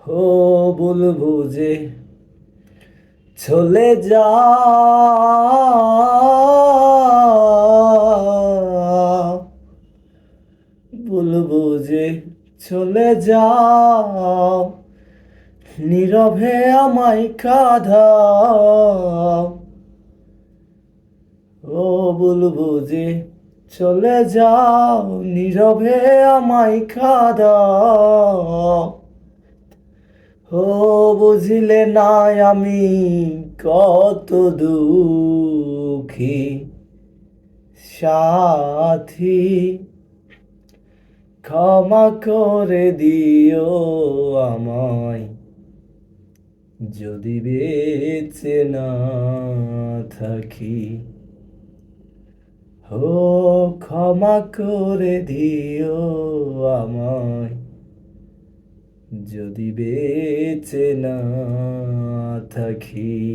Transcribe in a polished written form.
ও বলবো যে চলে যা, বলবো যে চলে যাও, নীরবে আমায় কাঁদাও। ও বলবো যে চলে যাও, নীরবে আমায় কাঁদাও। ও বুঝিলে না আমি কত দুঃখী সাথী, ক্ষমা করে দিও আমায় যদি বেঁচে না থাকি। ও ক্ষমা করে দিও আমায় যদি বেঁচে না থাকি।